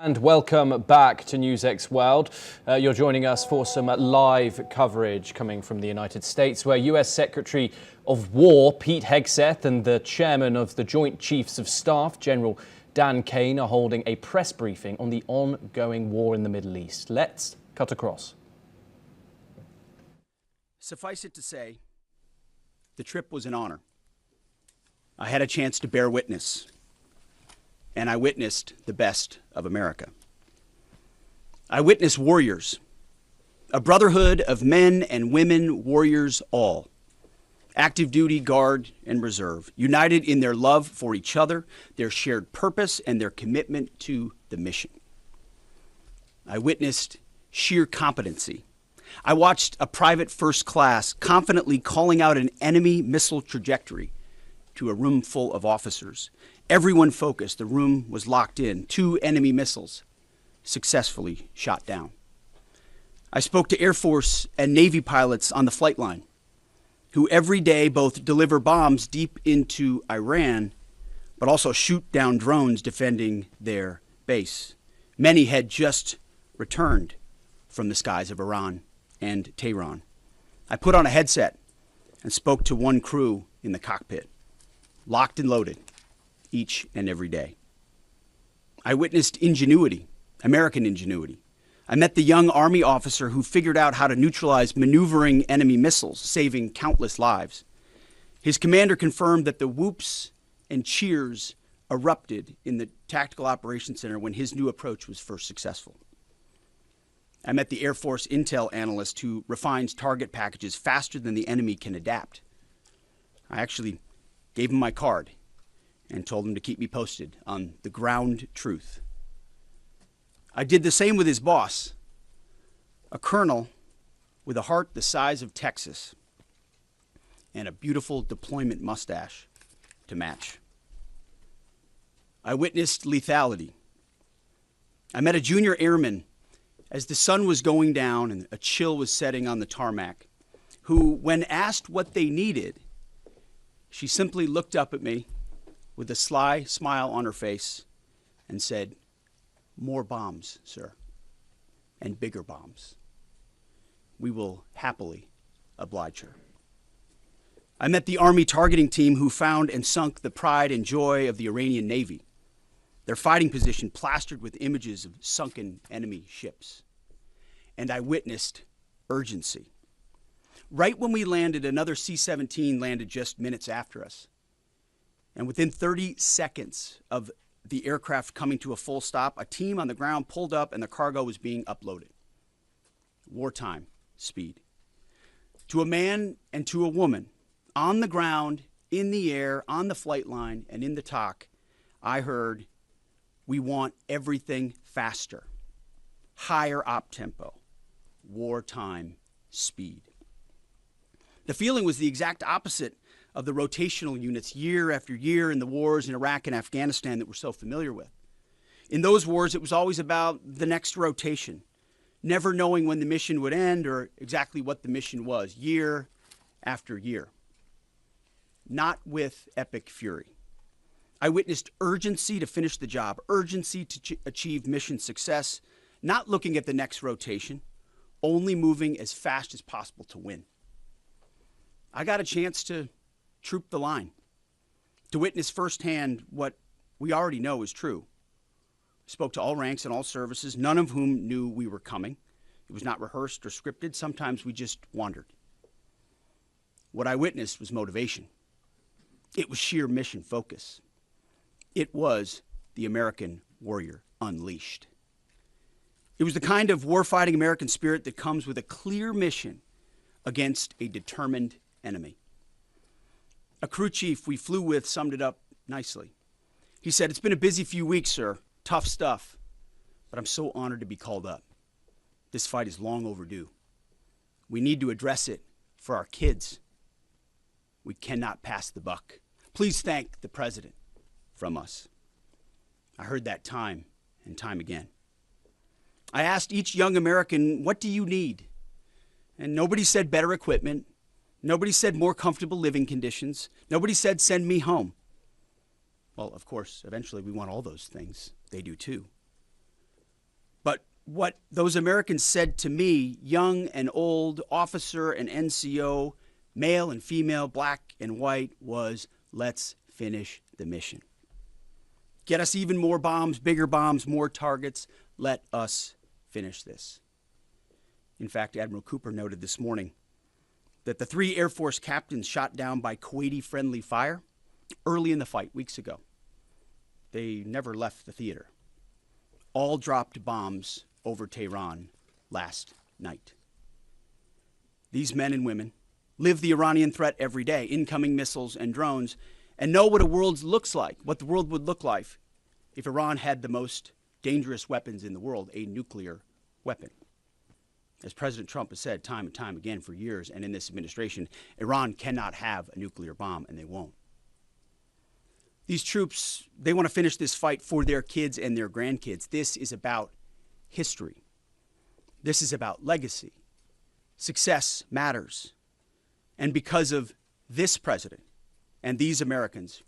And welcome back to NewsX World. You're joining us for some live coverage coming from the United States, where US Secretary of War Pete Hegseth and the chairman of the Joint Chiefs of Staff, General Dan Kane, are holding a press briefing on the ongoing war in the Middle East. Let's cut across. Suffice it to say, the trip was an honor. I had a chance to bear witness, and I witnessed the best of America. I witnessed warriors, a brotherhood of men and women warriors all, active duty, guard, and reserve, united in their love for each other, their shared purpose, and their commitment to the mission. I witnessed sheer competency. I watched a private first class confidently calling out an enemy missile trajectory to a room full of officers. Everyone focused. The room was locked in. 2 enemy missiles successfully shot down. I spoke to Air Force and Navy pilots on the flight line who every day both deliver bombs deep into Iran, but also shoot down drones defending their base. Many had just returned from the skies of Iran and Tehran. I put on a headset and spoke to one crew in the cockpit, locked and loaded, each and every day. I witnessed ingenuity, American ingenuity. I met the young Army officer who figured out how to neutralize maneuvering enemy missiles, saving countless lives. His commander confirmed that the whoops and cheers erupted in the Tactical Operations Center when his new approach was first successful. I met the Air Force intel analyst who refines target packages faster than the enemy can adapt. I actually gave him my card and told him to keep me posted on the ground truth. I did the same with his boss, a colonel with a heart the size of Texas and a beautiful deployment mustache to match. I witnessed lethality. I met a junior airman as the sun was going down and a chill was setting on the tarmac, who, when asked what they needed, she simply looked up at me with a sly smile on her face and said, "More bombs, sir, and bigger bombs. We will happily oblige her." I met the Army targeting team who found and sunk the pride and joy of the Iranian Navy, their fighting position plastered with images of sunken enemy ships. And I witnessed urgency. Right when we landed, another C-17 landed just minutes after us. And within 30 seconds of the aircraft coming to a full stop, a team on the ground pulled up and the cargo was being uploaded. Wartime speed. To a man and to a woman, on the ground, in the air, on the flight line, and in the TOC, I heard, "We want everything faster, higher op tempo, wartime speed." The feeling was the exact opposite of the rotational units year after year in the wars in Iraq and Afghanistan that we're so familiar with. In those wars, it was always about the next rotation, never knowing when the mission would end or exactly what the mission was, year after year. Not with epic fury. I witnessed urgency to finish the job, urgency to achieve mission success, not looking at the next rotation, only moving as fast as possible to win. I got a chance to troop the line, to witness firsthand what we already know is true. Spoke to all ranks and all services, none of whom knew we were coming. It was not rehearsed or scripted. Sometimes we just wandered. What I witnessed was motivation. It was sheer mission focus. It was the American warrior unleashed. It was the kind of warfighting American spirit that comes with a clear mission against a determined enemy. A crew chief we flew with summed it up nicely. He said, "It's been a busy few weeks, sir. Tough stuff. But I'm so honored to be called up. This fight is long overdue. We need to address it for our kids. We cannot pass the buck. Please thank the president from us." I heard that time and time again. I asked each young American, "What do you need?" And nobody said better equipment. Nobody said more comfortable living conditions. Nobody said send me home. Well, of course, eventually we want all those things. They do too. what those Americans said to me, young and old, officer and NCO, male and female, black and white, was, let's finish the mission. Get us even more bombs, bigger bombs, more targets. Let us finish this. In fact, Admiral Cooper noted this morning that the 3 Air Force captains shot down by Kuwaiti-friendly fire early in the fight, weeks ago. They never left the theater. All dropped bombs over Tehran last night. These men and women live the Iranian threat every day, incoming missiles and drones, and know what a world looks like, what the world would look like if Iran had the most dangerous weapons in the world, a nuclear weapon. As President Trump has said time and time again for years, and in this administration, Iran cannot have a nuclear bomb, and they won't. These troops, they want to finish this fight for their kids and their grandkids. This is about history. This is about legacy. Success matters. And because of this president and these Americans,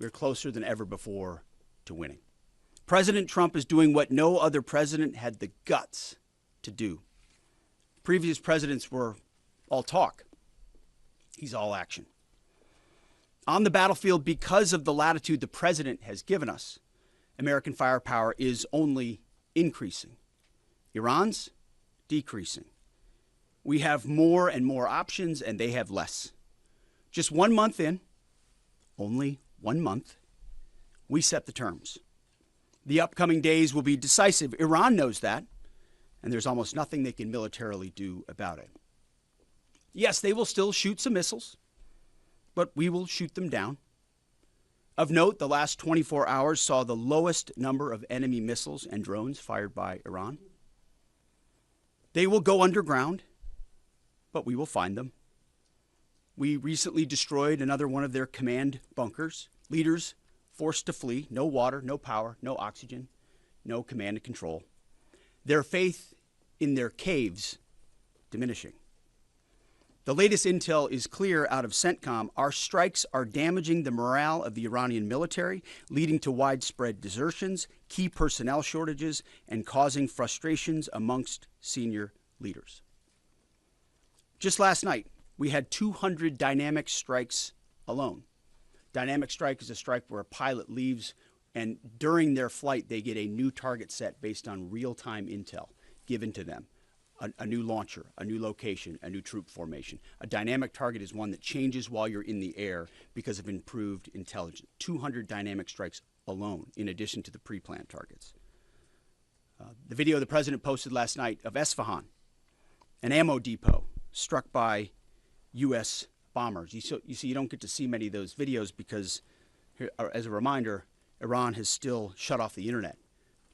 we're closer than ever before to winning. President Trump is doing what no other president had the guts to do. Previous presidents were all talk. He's all action. On the battlefield, because of the latitude the president has given us, American firepower is only increasing. Iran's decreasing. We have more and more options, and they have less. Just 1 month in, only 1 month, we set the terms. The upcoming days will be decisive. Iran knows that, and there's almost nothing they can militarily do about it. Yes, they will still shoot some missiles, but we will shoot them down. Of note, the last 24 hours saw the lowest number of enemy missiles and drones fired by Iran. They will go underground, but we will find them. We recently destroyed another one of their command bunkers. Leaders forced to flee. No water, no power, no oxygen, no command and control. Their faith in their caves diminishing. The latest intel is clear out of CENTCOM. Our strikes are damaging the morale of the Iranian military, leading to widespread desertions, key personnel shortages, and causing frustrations amongst senior leaders. Just last night, we had 200 dynamic strikes alone. Dynamic strike is a strike where a pilot leaves, and during their flight, they get a new target set based on real-time intel given to them. A new launcher, a new location, a new troop formation. A dynamic target is one that changes while you're in the air because of improved intelligence. 200 dynamic strikes alone, in addition to the pre-planned targets. The video the president posted last night of Esfahan, an ammo depot struck by U.S. bombers. You see, you don't get to see many of those videos because, as a reminder, Iran has still shut off the internet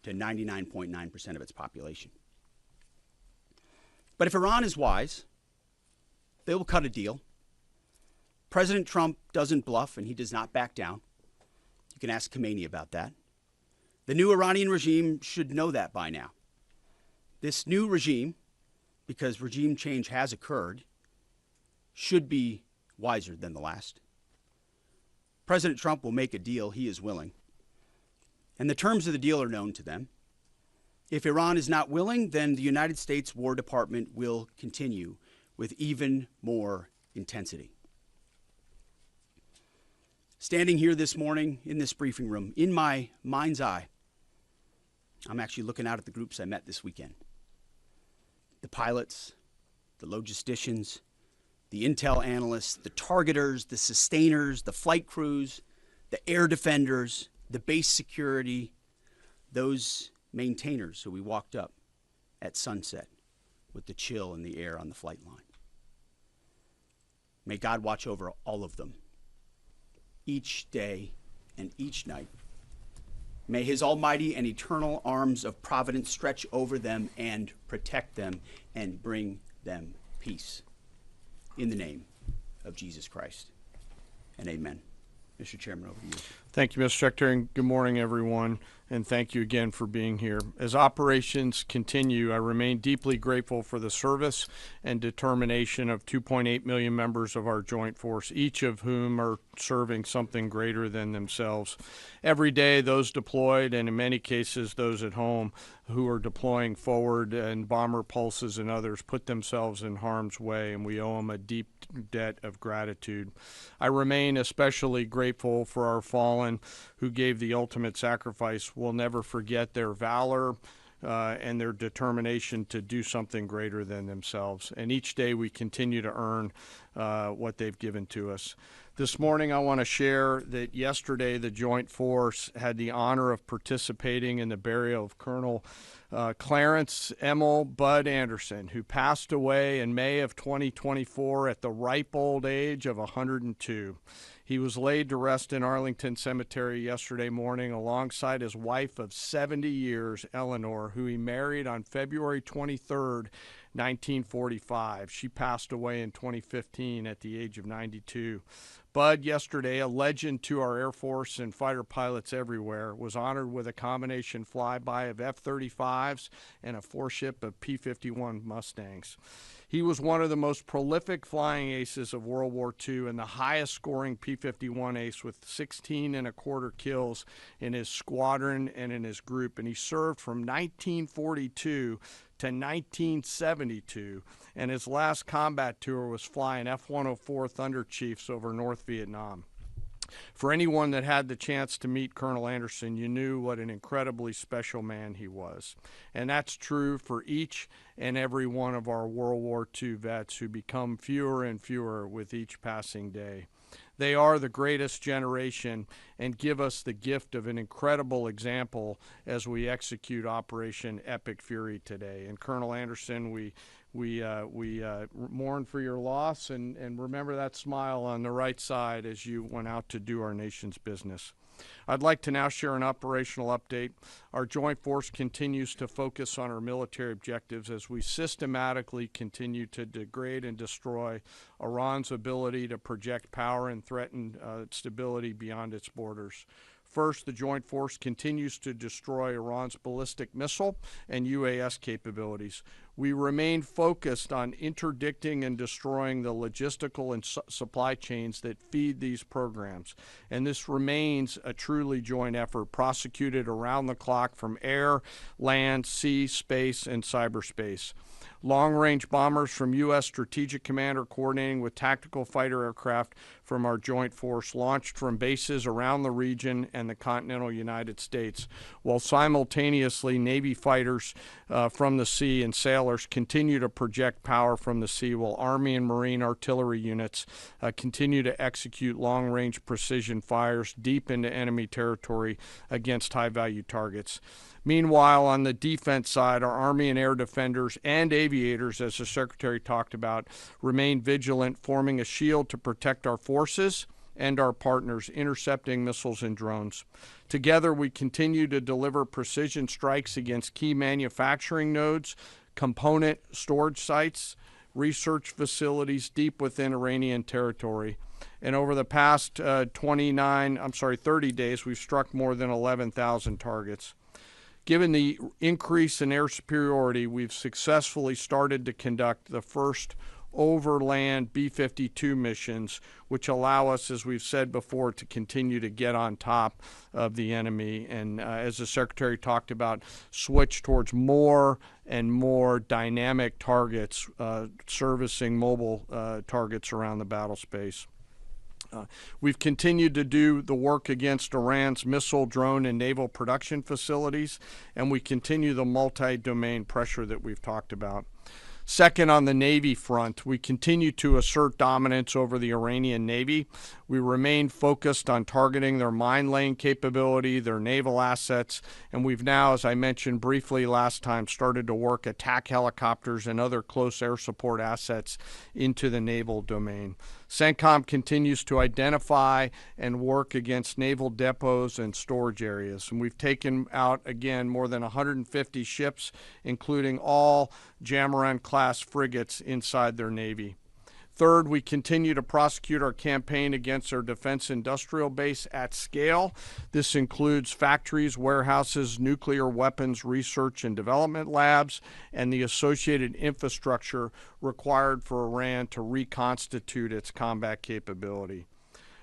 to 99.9% of its population. But if Iran is wise, they will cut a deal. President Trump doesn't bluff, and he does not back down. You can ask Khomeini about that. The new Iranian regime should know that by now. This new regime, because regime change has occurred, should be wiser than the last. President Trump will make a deal. He is willing. And the terms of the deal are known to them. If Iran is not willing, then the United States War Department will continue with even more intensity. Standing here this morning in this briefing room, in my mind's eye, I'm actually looking out at the groups I met this weekend. The pilots, the logisticians, the intel analysts, the targeters, the sustainers, the flight crews, the air defenders, the base security, those maintainers who we walked up at sunset with the chill in the air on the flight line. May God watch over all of them each day and each night. May his almighty and eternal arms of providence stretch over them and protect them and bring them peace. In the name of Jesus Christ. And amen. Mr. Chairman, over to you. Thank you, Mr. Secretary, and good morning, everyone, and thank you again for being here. As operations continue, I remain deeply grateful for the service and determination of 2.8 million members of our joint force, each of whom are serving something greater than themselves. Every day, those deployed, and in many cases, those at home who are deploying forward and bomber pulses and others, put themselves in harm's way, and we owe them a deep debt of gratitude. I remain especially grateful for our fallen who gave the ultimate sacrifice. We'll never forget their valor and their determination to do something greater than themselves. And each day we continue to earn what they've given to us. This morning I want to share that yesterday the Joint Force had the honor of participating in the burial of Colonel Clarence Emil Bud Anderson, who passed away in May of 2024 at the ripe old age of 102. He was laid to rest in Arlington Cemetery yesterday morning alongside his wife of 70 years, Eleanor, who he married on February 23rd, 1945. She passed away in 2015 at the age of 92. Bud, yesterday, a legend to our Air Force and fighter pilots everywhere, was honored with a combination flyby of F-35s and a four-ship of P-51 Mustangs. He was one of the most prolific flying aces of World War II and the highest scoring P-51 ace with 16 and a quarter kills in his squadron and in his group. And he served from 1942 to 1972, and his last combat tour was flying F-104 Thunder Chiefs over North Vietnam. For anyone that had the chance to meet Colonel Anderson, you knew what an incredibly special man he was. And that's true for each and every one of our World War II vets who become fewer and fewer with each passing day. They are the greatest generation and give us the gift of an incredible example as we execute Operation Epic Fury today. And Colonel Anderson, we mourn for your loss and remember that smile on the right side as you went out to do our nation's business. I'd like to now share an operational update. Our Joint Force continues to focus on our military objectives as we systematically continue to degrade and destroy Iran's ability to project power and threaten stability beyond its borders. First, the Joint Force continues to destroy Iran's ballistic missile and UAS capabilities. We remain focused on interdicting and destroying the logistical and supply chains that feed these programs. And this remains a truly joint effort prosecuted around the clock from air, land, sea, space, and cyberspace. Long-range bombers from U.S. Strategic Command are coordinating with tactical fighter aircraft from our Joint Force launched from bases around the region and the continental United States, while simultaneously Navy fighters from the sea and sailors continue to project power from the sea, while Army and Marine artillery units continue to execute long-range precision fires deep into enemy territory against high-value targets. Meanwhile, on the defense side, our Army and air defenders and aviators, as the Secretary talked about, remain vigilant, forming a shield to protect our forces and our partners, intercepting missiles and drones. Together, we continue to deliver precision strikes against key manufacturing nodes, component storage sites, research facilities deep within Iranian territory. And over the past 30 days, we've struck more than 11,000 targets. Given the increase in air superiority, we've successfully started to conduct the first overland B-52 missions, which allow us, as we've said before, to continue to get on top of the enemy and, as the Secretary talked about, switch towards more and more dynamic targets, servicing mobile targets around the battle space. We've continued to do the work against Iran's missile, drone, and naval production facilities, and we continue the multi-domain pressure that we've talked about. Second, on the Navy front, we continue to assert dominance over the Iranian Navy. We remain focused on targeting their mine-laying capability, their naval assets, and we've now, as I mentioned briefly last time, started to work attack helicopters and other close air support assets into the naval domain. CENTCOM continues to identify and work against naval depots and storage areas. And we've taken out, again, more than 150 ships, including all Jamaran-class frigates inside their Navy. Third, we continue to prosecute our campaign against our defense industrial base at scale. This includes factories, warehouses, nuclear weapons research and development labs, and the associated infrastructure required for Iran to reconstitute its combat capability.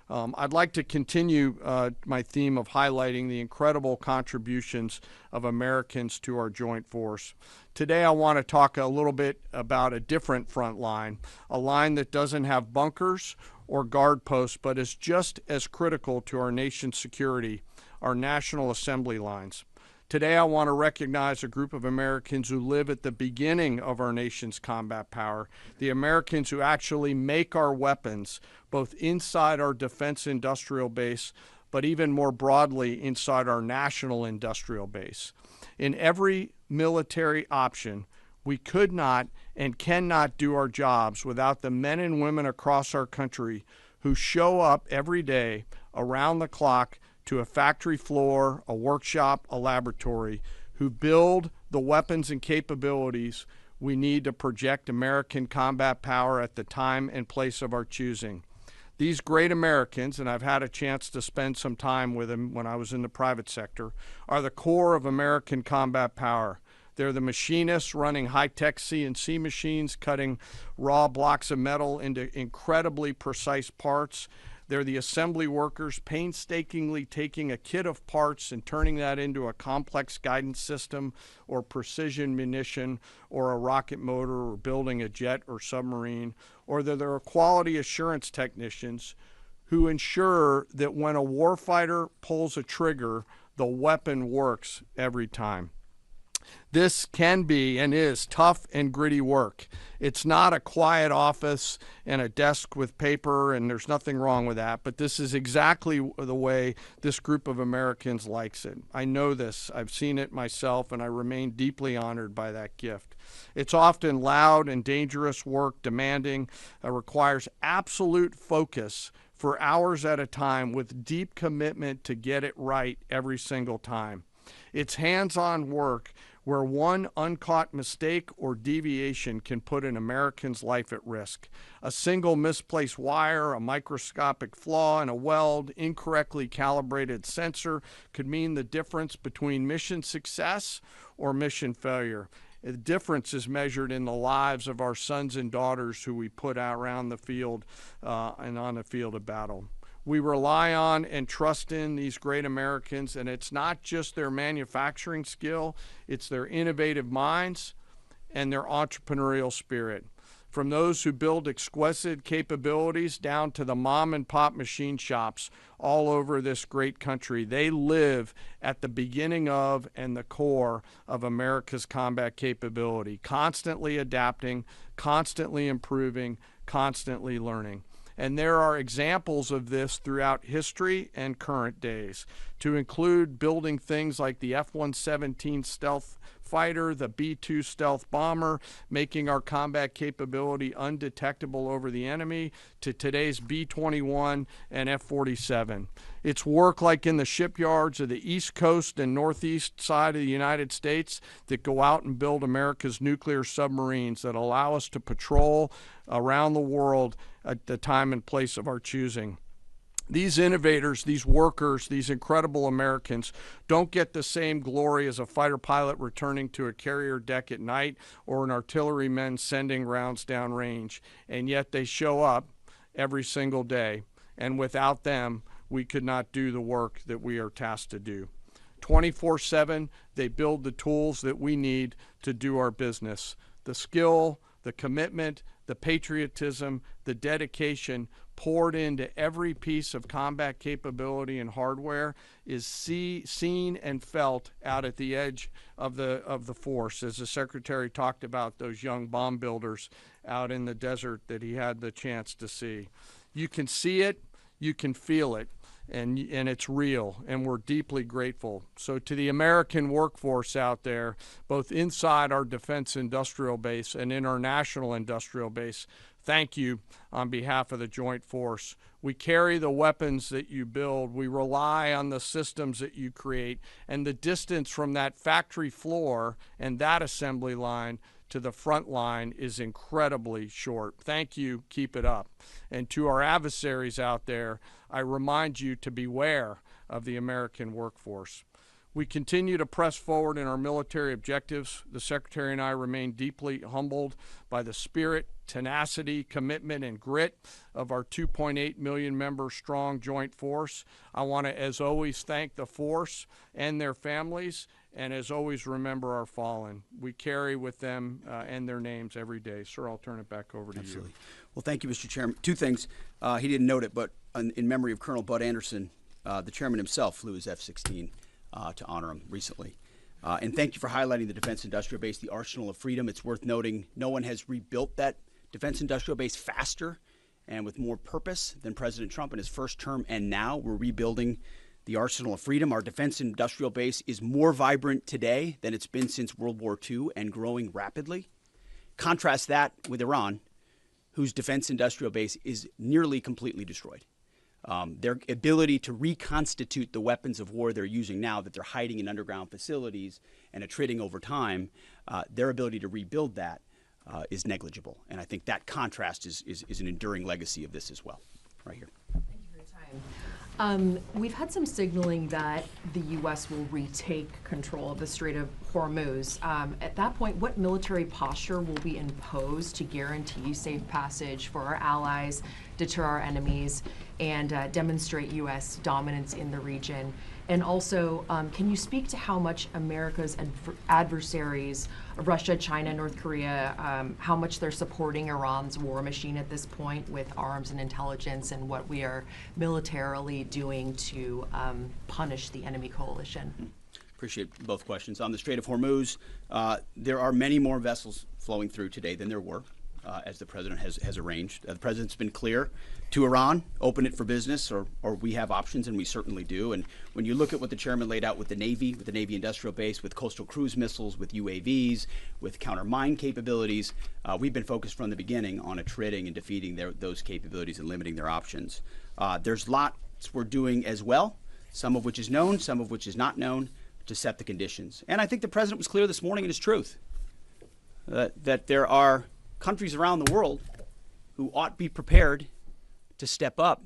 I'd like to continue my theme of highlighting the incredible contributions of Americans to our joint force. Today I want to talk a little bit about a different front line, a line that doesn't have bunkers or guard posts, but is just as critical to our nation's security, our National Assembly lines. Today I want to recognize a group of Americans who live at the beginning of our nation's combat power, the Americans who actually make our weapons, both inside our defense industrial base, but even more broadly inside our national industrial base. In every military option, we could not and cannot do our jobs without the men and women across our country who show up every day around the clock to a factory floor, a workshop, a laboratory, who build the weapons and capabilities we need to project American combat power at the time and place of our choosing. These great Americans, and I've had a chance to spend some time with them when I was in the private sector, are the core of American combat power. They're the machinists running high-tech CNC machines, cutting raw blocks of metal into incredibly precise parts. They're the assembly workers painstakingly taking a kit of parts and turning that into a complex guidance system or precision munition or a rocket motor or building a jet or submarine. Or they're quality assurance technicians who ensure that when a warfighter pulls a trigger, the weapon works every time. This can be and is tough and gritty work. It's not a quiet office and a desk with paper, and there's nothing wrong with that, but this is exactly the way this group of Americans likes it. I know this. I've seen it myself, and I remain deeply honored by that gift. It's often loud and dangerous work, demanding, requires absolute focus for hours at a time with deep commitment to get it right every single time. It's hands-on work where one uncaught mistake or deviation can put an American's life at risk. A single misplaced wire, a microscopic flaw in a weld, incorrectly calibrated sensor could mean the difference between mission success or mission failure. The difference is measured in the lives of our sons and daughters who we put out around the field and on the field of battle. We rely on and trust in these great Americans, and it's not just their manufacturing skill, it's their innovative minds and their entrepreneurial spirit. From those who build exquisite capabilities down to the mom and pop machine shops all over this great country, they live at the beginning of and the core of America's combat capability, constantly adapting, constantly improving, constantly learning. And there are examples of this throughout history and current days, to include building things like the F-117 stealth fighter, the B-2 stealth bomber, making our combat capability undetectable over the enemy, to today's B-21 and F-47. It's work like in the shipyards of the East Coast and Northeast side of the United States that go out and build America's nuclear submarines that allow us to patrol around the world at the time and place of our choosing. These innovators, these workers, these incredible Americans don't get the same glory as a fighter pilot returning to a carrier deck at night or an artilleryman sending rounds downrange, and yet they show up every single day, and without them, we could not do the work that we are tasked to do. 24/7, they build the tools that we need to do our business. The skill, the commitment, the patriotism, the dedication poured into every piece of combat capability and hardware is seen and felt out at the edge of the force, as the Secretary talked about those young bomb builders out in the desert that he had the chance to see. You can see it, you can feel it, and it's real, and we're deeply grateful. So to the American workforce out there, both inside our defense industrial base and in our national industrial base, thank you on behalf of the Joint Force. We carry the weapons that you build. We rely on the systems that you create, and the distance from that factory floor and that assembly line to the front line is incredibly short. Thank you. Keep it up. And to our adversaries out there, I remind you to beware of the American workforce. We continue to press forward in our military objectives. The Secretary and I remain deeply humbled by the spirit, tenacity, commitment, and grit of our 2.8 million member strong joint force. I want to, as always, thank the force and their families, and as always, remember our fallen. We carry with them and their names every day. Sir, I'll turn it back over to Absolutely. you. Well, thank you, Mr. Chairman. Two things. He didn't note it, but in memory of Colonel Bud Anderson, the chairman himself flew his F-16 to honor him recently. And thank you for highlighting the defense industrial base, the arsenal of freedom. It's worth noting no one has rebuilt that defense industrial base faster and with more purpose than President Trump in his first term. And now we're rebuilding the arsenal of freedom. Our defense industrial base is more vibrant today than it's been since World War II and growing rapidly. Contrast that with Iran, whose defense industrial base is nearly completely destroyed. Their ability to reconstitute the weapons of war they're using now that they're hiding in underground facilities and attriting over time, their ability to rebuild that is negligible. And I think that contrast is an enduring legacy of this as well, right here. Thank you for your time. We've had some signaling that the U.S. will retake control of the Strait of Hormuz. At that point, what military posture will be imposed to guarantee safe passage for our allies, deter our enemies, and demonstrate U.S. dominance in the region? And also, can you speak to how much America's adversaries, Russia, China, North Korea, how much they're supporting Iran's war machine at this point with arms and intelligence, and what we are militarily doing to punish the enemy coalition? Appreciate both questions. On the Strait of Hormuz, there are many more vessels flowing through today than there were, as the president has arranged. The president's been clear to Iran, open it for business, or we have options, and we certainly do. And when you look at what the chairman laid out with the Navy industrial base, with coastal cruise missiles, with UAVs, with counter mine capabilities, we've been focused from the beginning on attriting and defeating those capabilities and limiting their options. There's lots we're doing as well, some of which is known, some of which is not known, to set the conditions. And I think the president was clear this morning in his truth that there are countries around the world who ought to be prepared to step up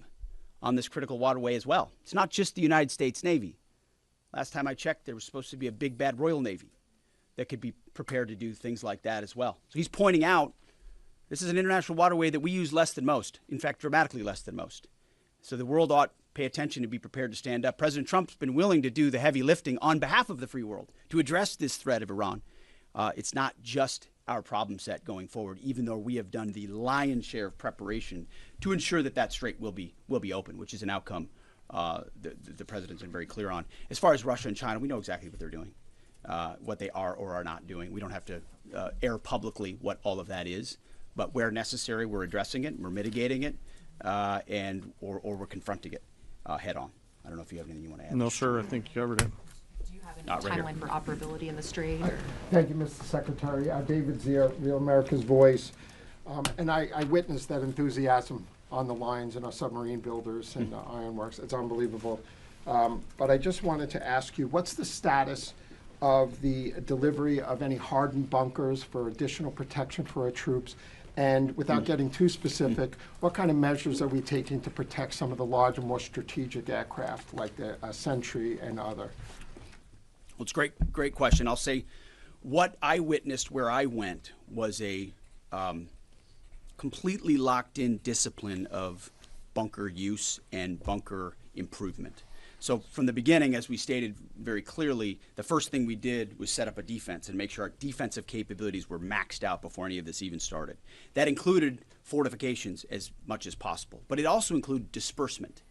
on this critical waterway as well. It's not just the United States Navy. Last time I checked, there was supposed to be a big bad Royal Navy that could be prepared to do things like that as well. So he's pointing out this is an international waterway that we use less than most, in fact, dramatically less than most. So the world ought to pay attention and be prepared to stand up. President Trump's been willing to do the heavy lifting on behalf of the free world to address this threat of Iran. It's not just our problem set going forward, even though we have done the lion's share of preparation to ensure that that strait will be open, which is an outcome the president's been very clear on. As far as Russia and China, we know exactly what they're doing, what they are or are not doing. We don't have to air publicly what all of that is, but where necessary, we're addressing it, we're mitigating it, or we're confronting it head on. I don't know if you have anything you want to add. No, sir, I think you covered it. Do you have any timeline for operability in the strait? Thank you, Mr. Secretary. David Zier, Real America's Voice. And I witnessed that enthusiasm on the lines and our submarine builders and ironworks. It's unbelievable. But I just wanted to ask you, what's the status of the delivery of any hardened bunkers for additional protection for our troops? And without getting too specific, what kind of measures are we taking to protect some of the larger, more strategic aircraft like the Sentry and other? Well, it's a great question. I'll say what I witnessed where I went was a completely locked in discipline of bunker use and bunker improvement. So from the beginning, as we stated very clearly, the first thing we did was set up a defense and make sure our defensive capabilities were maxed out before any of this even started. That included fortifications as much as possible, but it also included disbursement.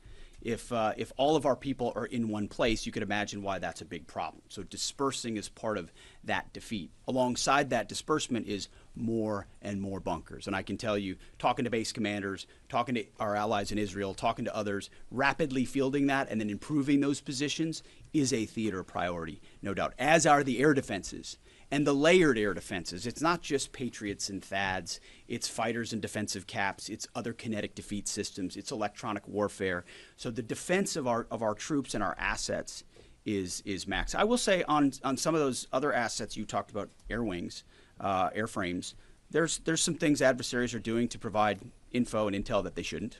If all of our people are in one place, you could imagine why that's a big problem. So dispersing is part of that defeat. Alongside that disbursement is more and more bunkers. And I can tell you, talking to base commanders, talking to our allies in Israel, talking to others, rapidly fielding that and then improving those positions is a theater priority, no doubt, as are the air defenses. And the layered air defenses, it's not just Patriots and THAADs, it's fighters and defensive caps, it's other kinetic defeat systems, it's electronic warfare. So the defense of our troops and our assets is max. I will say on some of those other assets you talked about, air wings, airframes, there's some things adversaries are doing to provide info and intel that they shouldn't.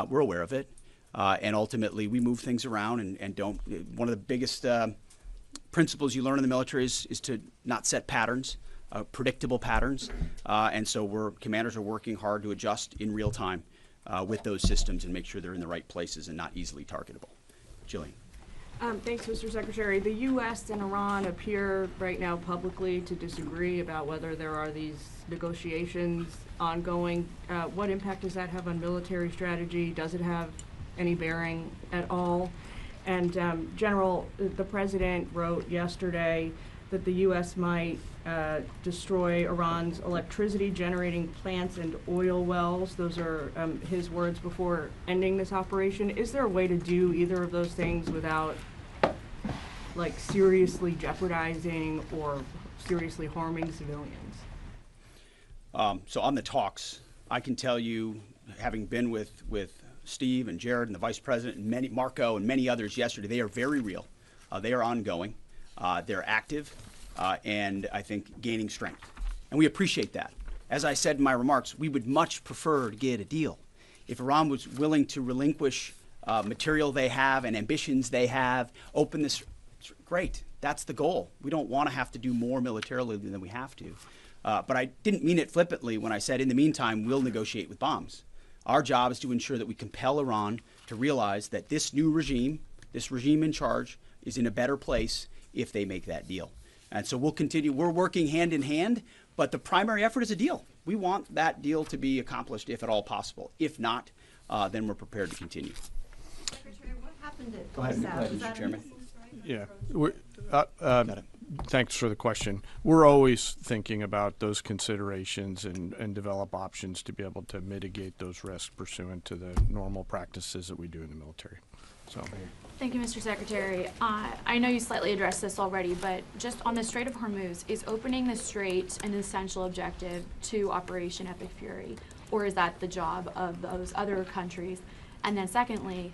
We're aware of it, and ultimately we move things around and don't. One of the biggest principles you learn in the military is to not set patterns, predictable patterns, and so commanders are working hard to adjust in real time with those systems and make sure they're in the right places and not easily targetable. Jillian. Thanks, Mr. Secretary. The U.S. and Iran appear right now publicly to disagree about whether there are these negotiations ongoing. What impact does that have on military strategy? Does it have any bearing at all? And General, the President wrote yesterday that the U.S. might destroy Iran's electricity generating plants and oil wells. Those are his words before ending this operation. Is there a way to do either of those things without like seriously jeopardizing or seriously harming civilians? So on the talks, I can tell you, having been with Steve and Jared and the Vice President and Marco and many others yesterday, they are very real. They are ongoing. They're active, and I think gaining strength. And we appreciate that. As I said in my remarks, we would much prefer to get a deal. If Iran was willing to relinquish material they have and ambitions they have, open this, great. That's the goal. We don't want to have to do more militarily than we have to. But I didn't mean it flippantly when I said, in the meantime, we'll negotiate with bombs. Our job is to ensure that we compel Iran to realize that this new regime, this regime in charge, is in a better place if they make that deal. And so we'll continue. We're working hand in hand, but the primary effort is a deal. We want that deal to be accomplished if at all possible. If not, then we're prepared to continue. Secretary, what happened at Go ahead, ISAF? Mr. Chairman. Yeah. Got it. Thanks for the question. We're always thinking about those considerations and develop options to be able to mitigate those risks pursuant to the normal practices that we do in the military. So. Thank you, Mr. Secretary. I know you slightly addressed this already, but just on the Strait of Hormuz, is opening the strait an essential objective to Operation Epic Fury, or is that the job of those other countries? And then secondly,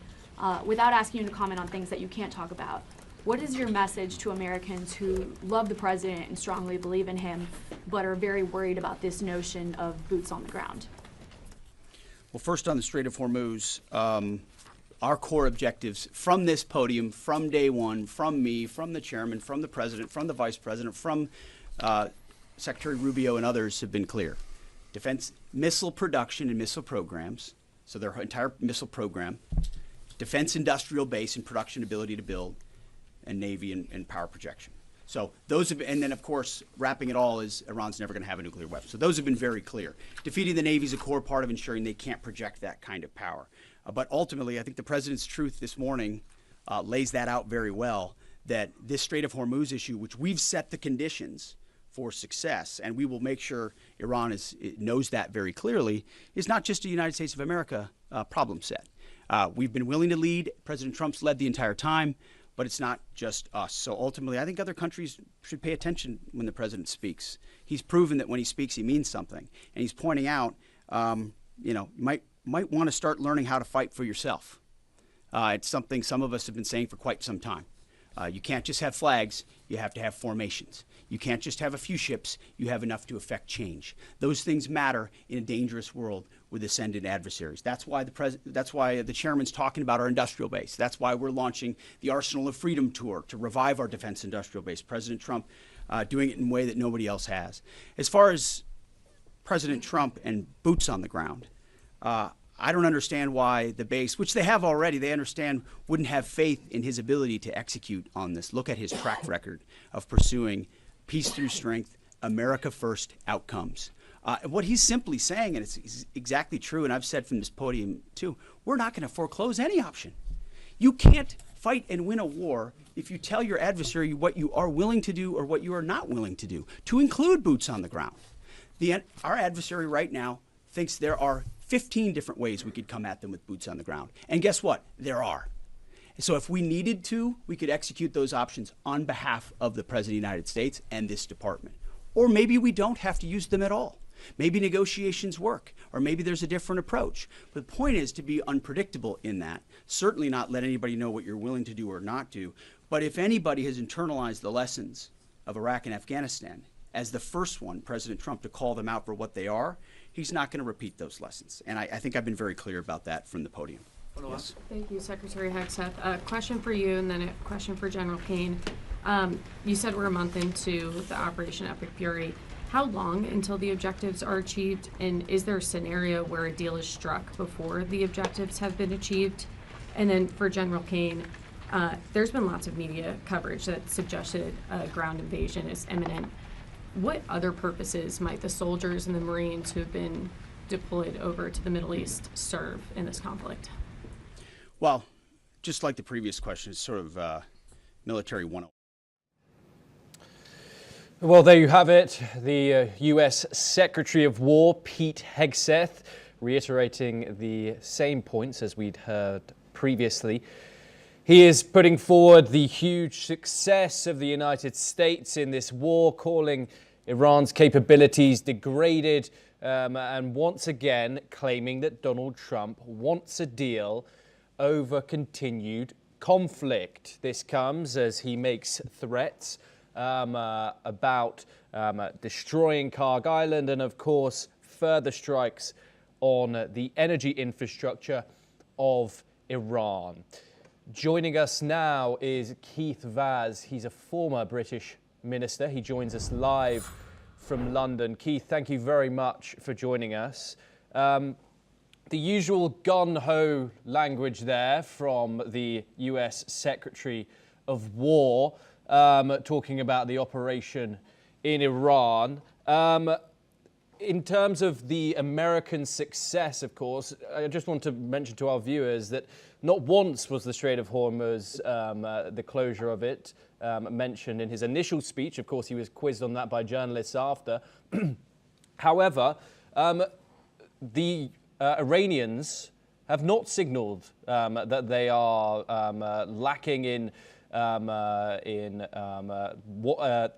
without asking you to comment on things that you can't talk about, what is your message to Americans who love the president and strongly believe in him, but are very worried about this notion of boots on the ground? Well, first on the Strait of Hormuz, our core objectives from this podium, from day one, from me, from the chairman, from the president, from the vice president, from Secretary Rubio and others have been clear. Defense missile production and missile programs, so their entire missile program, defense industrial base and production ability to build, and Navy and power projection. So those have, and then of course, wrapping it all is Iran's never going to have a nuclear weapon. So those have been very clear. Defeating the Navy is a core part of ensuring they can't project that kind of power. But ultimately, I think the president's truth this morning lays that out very well, that this Strait of Hormuz issue, which we've set the conditions for success, and we will make sure Iran knows that very clearly, is not just a United States of America problem set. We've been willing to lead. President Trump's led the entire time. But it's not just us. So ultimately, I think other countries should pay attention when the president speaks. He's proven that when he speaks, he means something. And he's pointing out, you might want to start learning how to fight for yourself. It's something some of us have been saying for quite some time. You can't just have flags. You have to have formations. You can't just have a few ships. You have enough to affect change. Those things matter in a dangerous world with ascendant adversaries. That's why the chairman's talking about our industrial base. That's why we're launching the Arsenal of Freedom tour to revive our defense industrial base. President Trump doing it in a way that nobody else has. As far as President Trump and boots on the ground, I don't understand why the base, which they have already, they understand, wouldn't have faith in his ability to execute on this. Look at his track record of pursuing peace through strength, America first outcomes. What he's simply saying, and it's exactly true, and I've said from this podium too, we're not going to foreclose any option. You can't fight and win a war if you tell your adversary what you are willing to do or what you are not willing to do, to include boots on the ground. Our adversary right now thinks there are 15 different ways we could come at them with boots on the ground. And guess what? There are. So if we needed to, we could execute those options on behalf of the President of the United States and this department. Or maybe we don't have to use them at all. Maybe negotiations work, or maybe there's a different approach. But the point is to be unpredictable in that. Certainly not let anybody know what you're willing to do or not do, But if anybody has internalized the lessons of Iraq and Afghanistan, as the first one, President Trump, to call them out for what they are, he's not going to repeat those lessons. And I think I've been very clear about that from the podium. Yes. Thank you, Secretary Hegseth. A question for you and then a question for General Kane. You said we're a month into the Operation Epic Fury. How long until the objectives are achieved? And is there a scenario where a deal is struck before the objectives have been achieved? And then for General Kane, there's been lots of media coverage that suggested a ground invasion is imminent. What other purposes might the soldiers and the Marines who have been deployed over to the Middle East serve in this conflict? Well, just like the previous question, it's sort of military 101. Well, there you have it. The U.S. Secretary of War, Pete Hegseth, reiterating the same points as we'd heard previously. He is putting forward the huge success of the United States in this war, calling Iran's capabilities degraded, and once again claiming that Donald Trump wants a deal over continued conflict. This comes as he makes threats about destroying Karg Island and, of course, further strikes on the energy infrastructure of Iran. Joining us now is Keith Vaz. He's a former British minister. He joins us live from London. Keith, thank you very much for joining us. The usual gun-ho language there from the US Secretary of War, talking about the operation in Iran. In terms of the American success, of course, I just want to mention to our viewers that not once was the Strait of Hormuz, the closure of it, mentioned in his initial speech. Of course, he was quizzed on that by journalists after. However, the Iranians have not signaled that they are lacking in an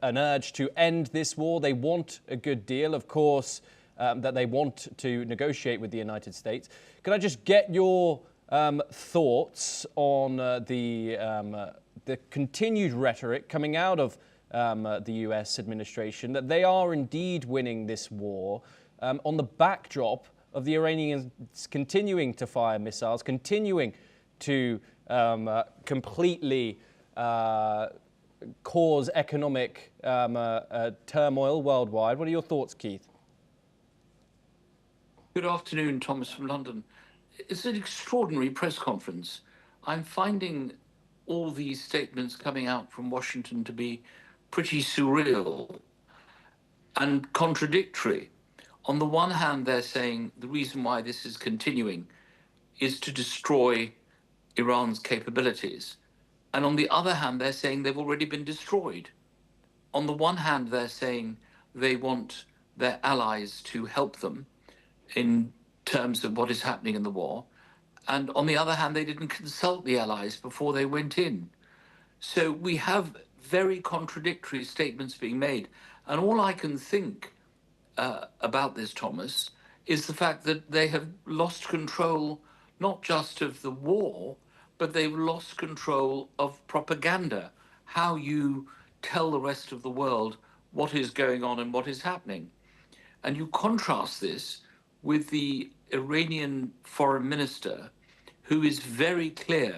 urge to end this war. They want a good deal, of course, that they want to negotiate with the United States. Can I just get your thoughts on the continued rhetoric coming out of the US administration that they are indeed winning this war on the backdrop of the Iranians continuing to fire missiles, continuing to completely cause economic turmoil worldwide? What are your thoughts, Keith? Good afternoon, Thomas from London. It's an extraordinary press conference. I'm finding all these statements coming out from Washington to be pretty surreal and contradictory. On the one hand, they're saying the reason why this is continuing is to destroy Iran's capabilities. And on the other hand, they're saying they've already been destroyed. On the one hand, they're saying they want their allies to help them in terms of what is happening in the war. And on the other hand, they didn't consult the allies before they went in. So we have very contradictory statements being made. And all I can think about this, Thomas, is the fact that they have lost control not just of the war, but they've lost control of propaganda, how you tell the rest of the world what is going on and what is happening. And you contrast this with the Iranian foreign minister, who is very clear,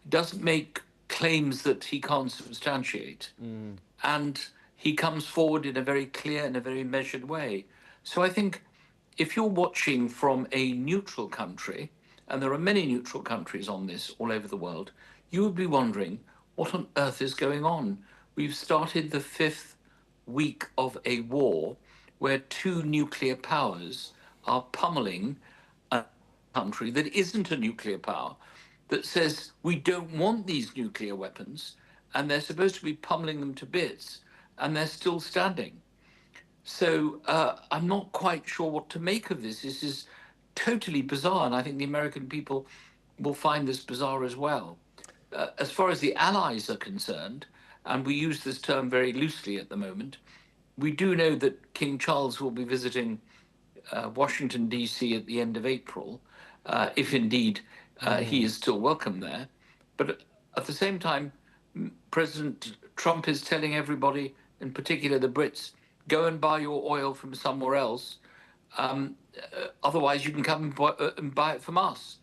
doesn't make claims that he can't substantiate. And he comes forward in a very clear and a very measured way. So I think if you're watching from a neutral country, and there are many neutral countries on this all over the world, you would be wondering, what on earth is going on? We've started the 5th week of a war where 2 nuclear powers are pummeling a country that isn't a nuclear power, that says we don't want these nuclear weapons, and they're supposed to be pummeling them to bits, and they're still standing. So I'm not quite sure what to make of this. This is totally bizarre, and I think the American people will find this bizarre as well. As far as the allies are concerned, and we use this term very loosely at the moment, we do know that King Charles will be visiting Washington, D.C. at the end of April, if indeed he is still welcome there. But at the same time, President Trump is telling everybody, in particular the Brits, go and buy your oil from somewhere else. Otherwise, you can come and buy it from us.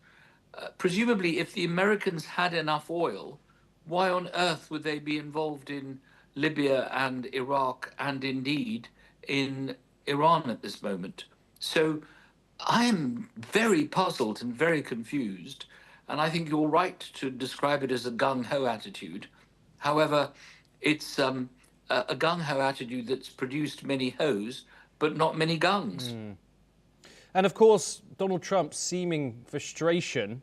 Presumably, if the Americans had enough oil, why on earth would they be involved in Libya and Iraq and indeed in Iran at this moment? So I am very puzzled and very confused. And I think you're right to describe it as a gung-ho attitude. However, it's a gung-ho attitude that's produced many hoes, but not many gungs. And of course, Donald Trump's seeming frustration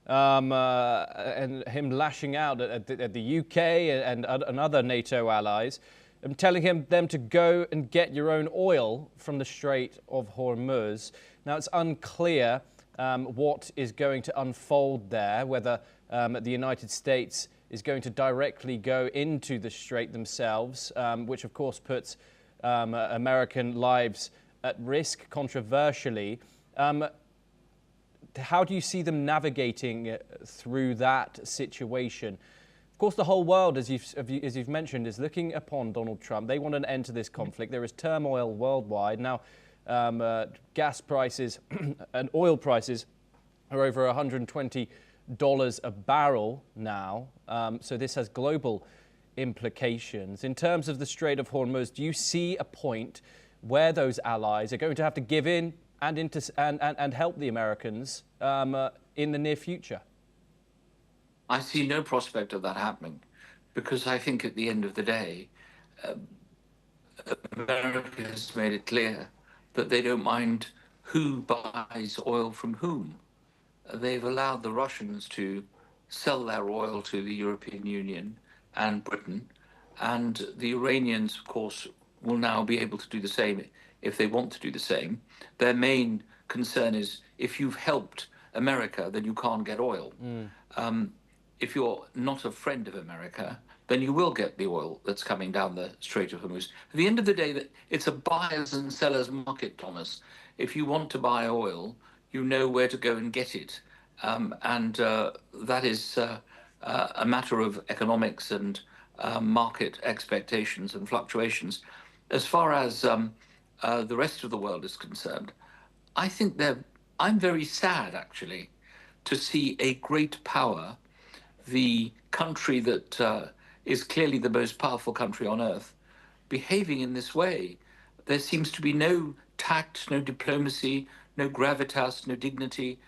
and him lashing out at the UK and other NATO allies, and telling them to go and get your own oil from the Strait of Hormuz. Now, it's unclear what is going to unfold there, whether the United States is going to directly go into the strait themselves, which of course puts American lives at risk, controversially. How do you see them navigating through that situation? Of course, the whole world, as you've mentioned, is looking upon Donald Trump. They want an end to this conflict. There is turmoil worldwide. Now, gas prices and oil prices are over $120 a barrel now. So this has global implications. In terms of the Strait of Hormuz, do you see a point where those allies are going to have to give in and help the Americans in the near future? I see no prospect of that happening, because I think at the end of the day, America has made it clear that they don't mind who buys oil from whom. They've allowed the Russians to sell their oil to the European Union and Britain, and the Iranians, of course, will now be able to do the same if they want to do the same. Their main concern is, if you've helped America, then you can't get oil. If you're not a friend of America, then you will get the oil that's coming down the Strait of Hormuz. At the end of the day, it's a buyers and sellers market, Thomas. If you want to buy oil, you know where to go and get it. And that is a matter of economics and market expectations and fluctuations. As far as the rest of the world is concerned, I think I'm very sad, actually, to see a great power, the country that is clearly the most powerful country on earth, behaving in this way. There seems to be no tact, no diplomacy, no gravitas, no dignity,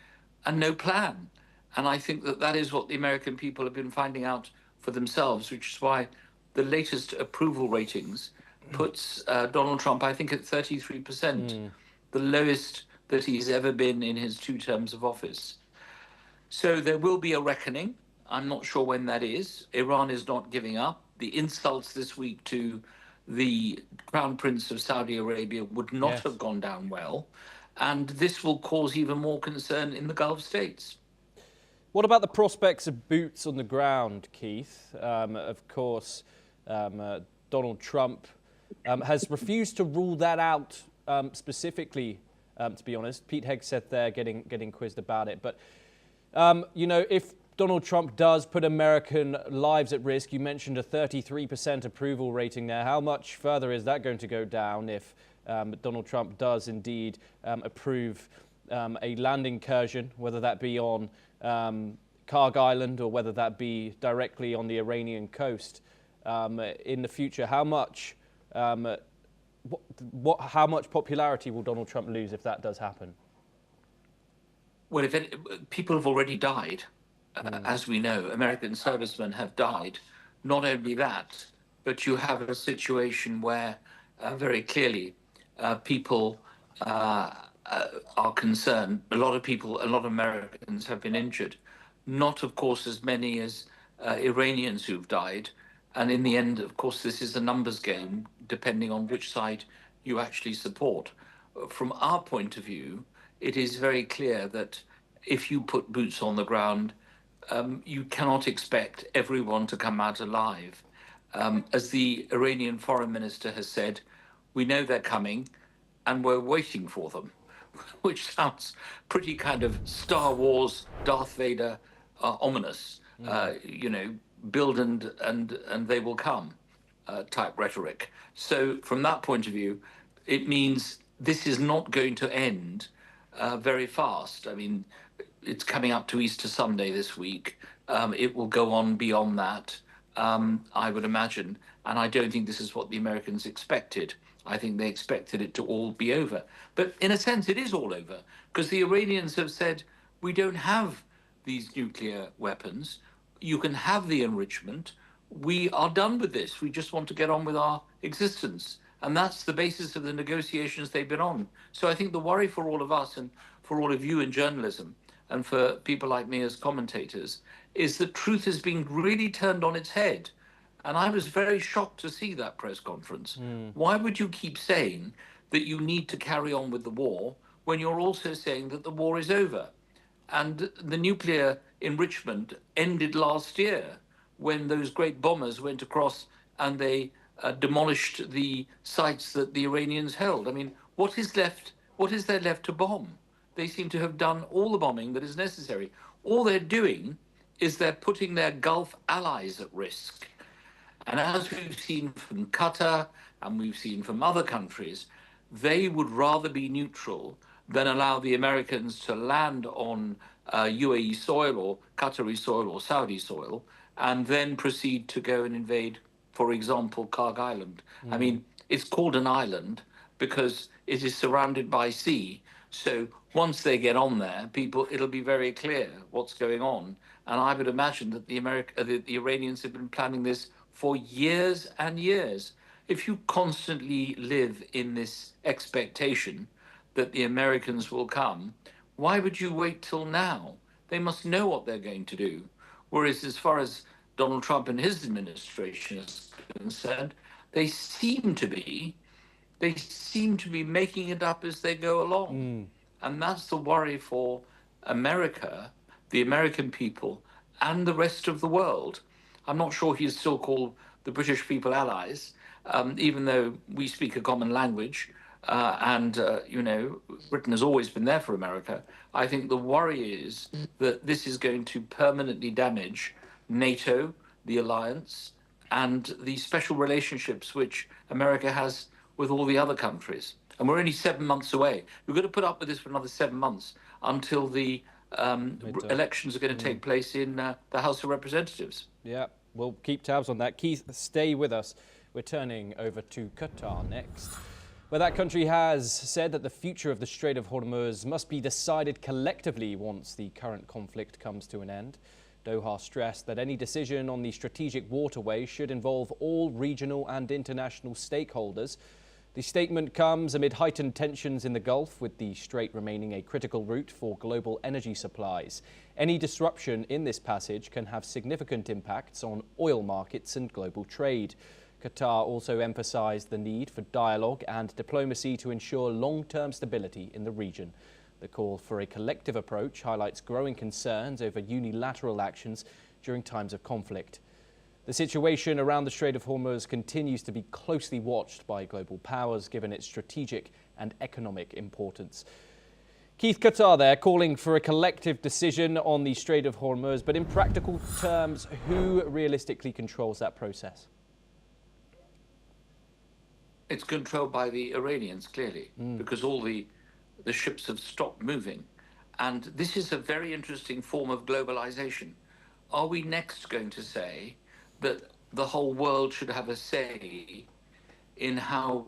and no plan. And I think that is what the American people have been finding out for themselves, which is why the latest approval ratings puts Donald Trump, I think, at 33%, the lowest that he's ever been in his 2 terms of office. So there will be a reckoning. I'm not sure when that is. Iran is not giving up. The insults this week to the Crown Prince of Saudi Arabia would not have gone down well. And this will cause even more concern in the Gulf states. What about the prospects of boots on the ground, Keith? Of course, Donald Trump has refused to rule that out specifically, to be honest. Pete Hegseth there getting quizzed about it. But, you know, if Donald Trump does put American lives at risk, you mentioned a 33% approval rating there. How much further is that going to go down if Donald Trump does indeed approve a land incursion, whether that be on Karg Island or whether that be directly on the Iranian coast in the future? How much popularity will Donald Trump lose if that does happen? Well, people have already died, as we know. American servicemen have died. Not only that, but you have a situation where very clearly people are concerned. A lot of Americans have been injured. Not, of course, as many as Iranians who've died. And in the end, of course, this is a numbers game, depending on which side you actually support. From our point of view, it is very clear that if you put boots on the ground, you cannot expect everyone to come out alive. As the Iranian foreign minister has said, we know they're coming and we're waiting for them, which sounds pretty kind of Star Wars, Darth Vader, ominous. You know, build and they will come type rhetoric. So from that point of view, it means this is not going to end very fast. I mean, it's coming up to Easter Sunday this week. It will go on beyond that, I would imagine. And I don't think this is what the Americans expected. I think they expected it to all be over. But in a sense, it is all over, because the Iranians have said, we don't have these nuclear weapons. You can have the enrichment. We are done with this. We just want to get on with our existence. And that's the basis of the negotiations they've been on. So I think the worry for all of us and for all of you in journalism and for people like me as commentators is that truth is being really turned on its head. And I was very shocked to see that press conference. Why would you keep saying that you need to carry on with the war when you're also saying that the war is over? And the nuclear enrichment ended last year when those great bombers went across and they demolished the sites that the Iranians held. I mean, what is left? What is there left to bomb? They seem to have done all the bombing that is necessary. All they're doing is they're putting their Gulf allies at risk. And as we've seen from Qatar and we've seen from other countries, they would rather be neutral than allow the Americans to land on UAE soil or Qatari soil or Saudi soil and then proceed to go and invade, for example, Karg Island. I mean, it's called an island because it is surrounded by sea. So once they get on there, it'll be very clear what's going on. And I would imagine that the Iranians have been planning this for years and years. If you constantly live in this expectation that the Americans will come, why would you wait till now? They must know what they're going to do. Whereas as far as Donald Trump and his administration is concerned, they seem to be making it up as they go along. And that's the worry for America, the American people, and the rest of the world. I'm not sure he's still called the British people allies, even though we speak a common language. Britain has always been there for America. I think the worry is that this is going to permanently damage NATO, the alliance, and the special relationships which America has with all the other countries. And we're only 7 months away. We're going to put up with this for another 7 months until the elections are going to take place in the House of Representatives. Yeah, we'll keep tabs on that. Keith, stay with us. We're turning over to Qatar next, where that country has said that the future of the Strait of Hormuz must be decided collectively once the current conflict comes to an end. Doha stressed that any decision on the strategic waterway should involve all regional and international stakeholders. The statement comes amid heightened tensions in the Gulf, with the strait remaining a critical route for global energy supplies. Any disruption in this passage can have significant impacts on oil markets and global trade. Qatar also emphasized the need for dialogue and diplomacy to ensure long-term stability in the region. The call for a collective approach highlights growing concerns over unilateral actions during times of conflict. The situation around the Strait of Hormuz continues to be closely watched by global powers, given its strategic and economic importance. Keith, Qatar there calling for a collective decision on the Strait of Hormuz, but in practical terms, who realistically controls that process? It's controlled by the Iranians, clearly, because all the ships have stopped moving. And this is a very interesting form of globalization. Are we next going to say that the whole world should have a say in how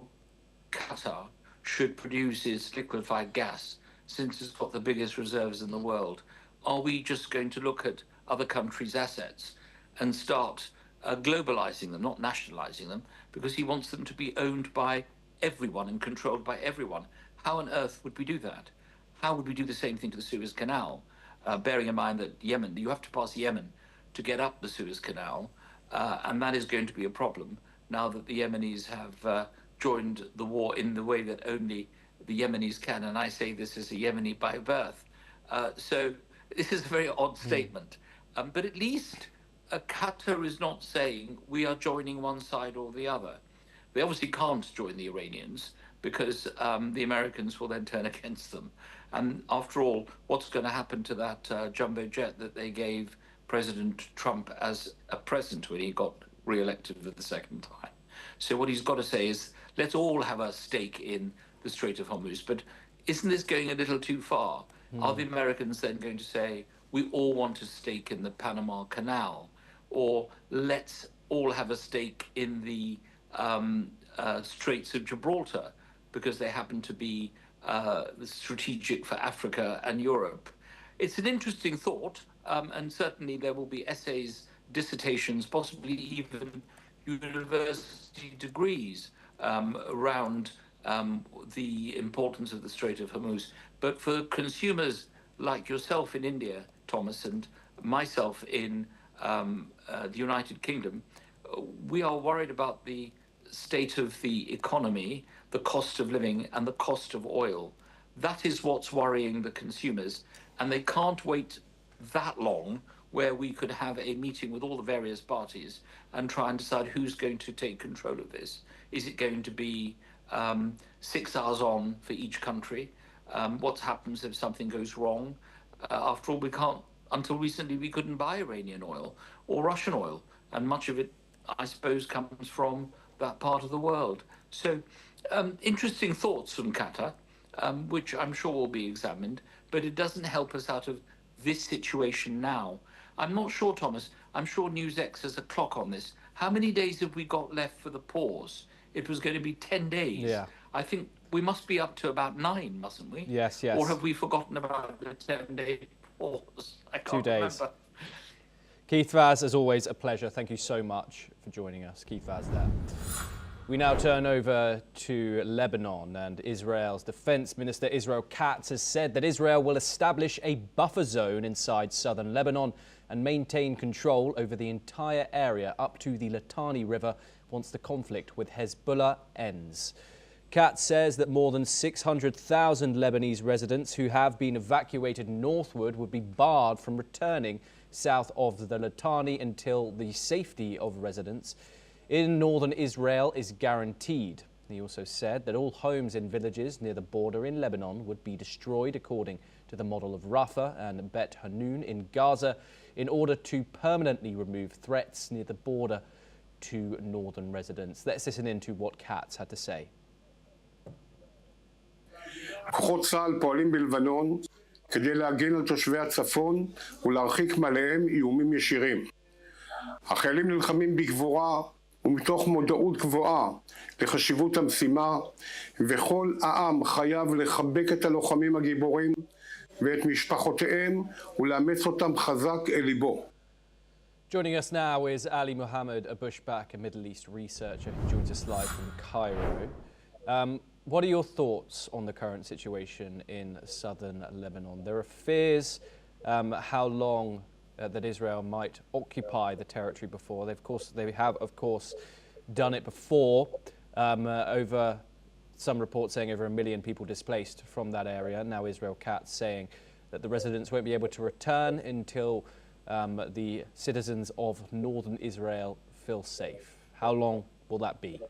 Qatar should produce its liquefied gas, since it's got the biggest reserves in the world? Are we just going to look at other countries' assets and start globalizing them, not nationalizing them, because he wants them to be owned by everyone and controlled by everyone? How on earth would we do that? How would we do the same thing to the Suez Canal, bearing in mind that Yemen, you have to pass Yemen to get up the Suez Canal, and that is going to be a problem now that the Yemenis have joined the war in the way that only the Yemenis can, and I say this as a Yemeni by birth. So this is a very odd statement, but at least Qatar is not saying we are joining one side or the other. They obviously can't join the Iranians because the Americans will then turn against them. And after all, what's going to happen to that jumbo jet that they gave President Trump as a president when he got re-elected for the second time. So what he's got to say is, let's all have a stake in the Strait of Hormuz. But isn't this going a little too far? Are the Americans then going to say, we all want a stake in the Panama Canal? Or let's all have a stake in the Straits of Gibraltar because they happen to be strategic for Africa and Europe? It's an interesting thought, and certainly there will be essays, dissertations, possibly even university degrees around the importance of the Strait of Hormuz. But for consumers like yourself in India, Thomas, and myself in the United Kingdom, we are worried about the state of the economy, the cost of living, and the cost of oil. That is what's worrying the consumers, and they can't wait that long where we could have a meeting with all the various parties and try and decide who's going to take control of this. Is it going to be 6 hours on for each country? What happens if something goes wrong? After all, we can't, until recently, we couldn't buy Iranian oil or Russian oil, and much of it, I suppose, comes from that part of the world. So interesting thoughts from Qatar, which I'm sure will be examined, but it doesn't help us out of this situation now. I'm not sure, Thomas, I'm sure NewsX has a clock on this. How many days have we got left for the pause? It was going to be 10 days. Yeah. I think we must be up to about 9, mustn't we? Yes, yes. Or have we forgotten about the 10-day pause? I can't 2 days. remember. Keith Vaz, as always, a pleasure. Thank you so much for joining us. Keith Vaz there. We now turn over to Lebanon, and Israel's Defense Minister Israel Katz has said that Israel will establish a buffer zone inside southern Lebanon and maintain control over the entire area up to the Litani River once the conflict with Hezbollah ends. Katz says that more than 600,000 Lebanese residents who have been evacuated northward would be barred from returning south of the Litani until the safety of residents in northern Israel is guaranteed. He also said that all homes in villages near the border in Lebanon would be destroyed according to the model of Rafah and Bet Hanun in Gaza in order to permanently remove threats near the border to northern residents. Let's listen into what Katz had to say. כוחות צה"ל פועלים בלבנון כדי להגן על תושבי הצפון ולהרחיק מעליהם איומים ישירים. החיילים נלחמים בגבורה ומתוך מודעות גבוהה לחשיבות המשימה, וכל העם חייב לחבק את הלוחמים הגיבורים ואת משפחותיהם ולאמץ אותם חזק אל ליבו. Joining us now is Ali Mohammed, a Bushback, a Middle East researcher who joins us live from Cairo. What are your thoughts on the current situation in southern Lebanon? There are fears how long that Israel might occupy the territory before. They have, of course, done it before. Over some reports saying over 1 million people displaced from that area. Now Israel Katz saying that the residents won't be able to return until the citizens of northern Israel feel safe. How long will that be?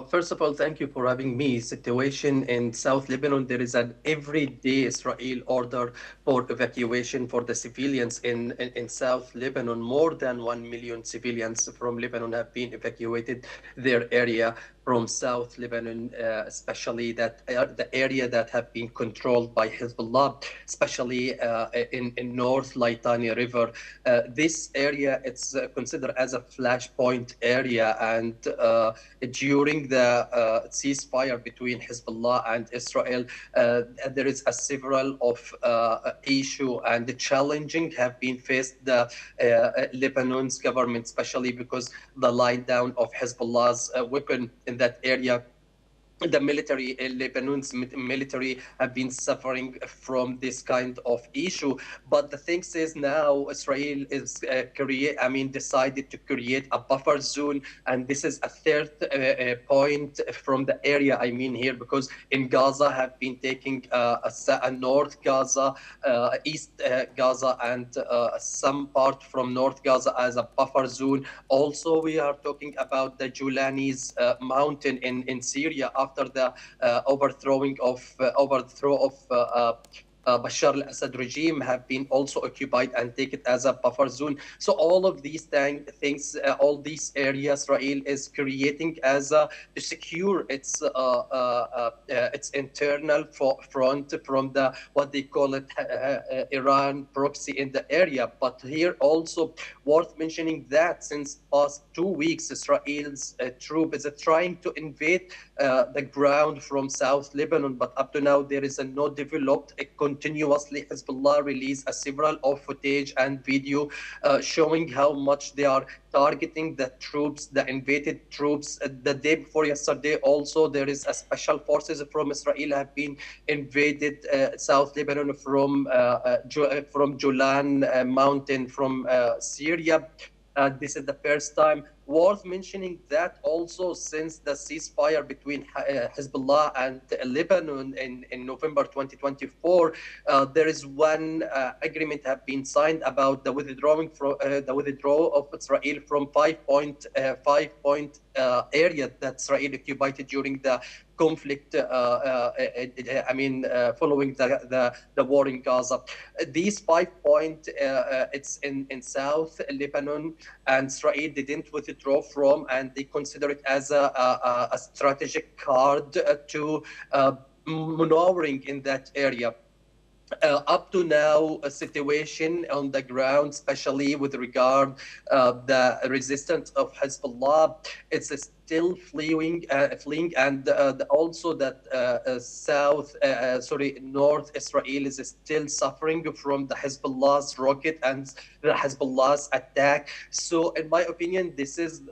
First of all, thank you for having me. Situation in South Lebanon, there is an everyday Israel order for evacuation for the civilians in South Lebanon. More than 1 million civilians from Lebanon have been evacuated their area from South Lebanon, especially that the area that have been controlled by Hezbollah, especially in North Litani River. This area, it's considered as a flashpoint area, and during the ceasefire between Hezbollah and Israel, there is a several of issue and challenging have been faced the Lebanon's government, especially because the line down of Hezbollah's weapon in that area. The military, Lebanon's military, have been suffering from this kind of issue. But the thing is now Israel is decided to create a buffer zone, and this is a third point from the area. I mean here, because in Gaza have been taking a North Gaza, East Gaza, and some part from North Gaza as a buffer zone. Also, we are talking about the Jolani's mountain in Syria after the overthrow of Bashar al-Assad regime have been also occupied and taken as a buffer zone. So all of these things, all these areas, Israel is creating as to secure its internal front from the what they call it Iran proxy in the area. But here also worth mentioning that since past 2 weeks, Israel's troop is trying to invade the ground from South Lebanon, but up to now there is no developed. Continuously, Hezbollah released several of footage and video showing how much they are targeting the troops, the invaded troops. The day before yesterday, also there is a special forces from Israel have been invaded South Lebanon from Golan mountain from Syria. This is the first time. Worth mentioning that also since the ceasefire between Hezbollah and Lebanon in November 2024, there is one agreement have been signed about the withdrawal of Israel from 5-point area that Israel occupied during the conflict. Following the war in Gaza. These 5-point, it's in South Lebanon, and Israel didn't withdraw from, and they consider it as a strategic card to maneuvering in that area. Up to now, a situation on the ground, especially with regard the resistance of Hezbollah, it's still fleeing, and also that North Israel is still suffering from the Hezbollah's rocket and the Hezbollah's attack. So, in my opinion, this is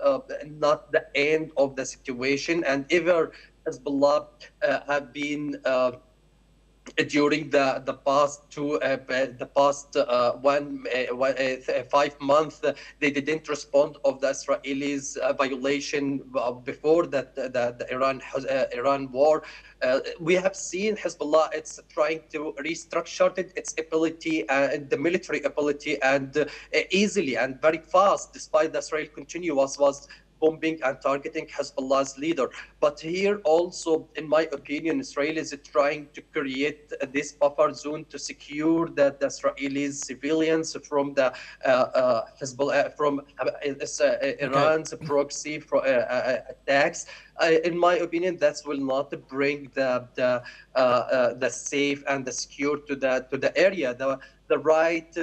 not the end of the situation, and ever Hezbollah have been. During the past 5 months, they didn't respond of the Israelis' violation before that the Iran war. We have seen Hezbollah, it's trying to restructure its ability and the military ability and easily and very fast, despite the Israel continuous was bombing and targeting Hezbollah's leader. But here also, in my opinion, Israel is trying to create this buffer zone to secure that the Israeli civilians from the Hezbollah, from Iran's proxy attacks. In my opinion, that will not bring the safe and the secure to the area. The right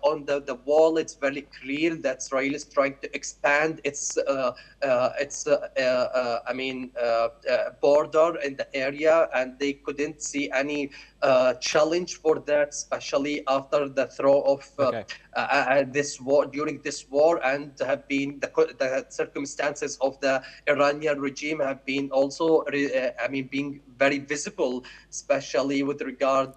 on the wall, it's very clear that Israel is trying to expand its border in the area, and they couldn't see any challenge for that, especially after the throw of this war, during this war, and have been the circumstances of the Iranian regime have been also, being very visible, especially with regard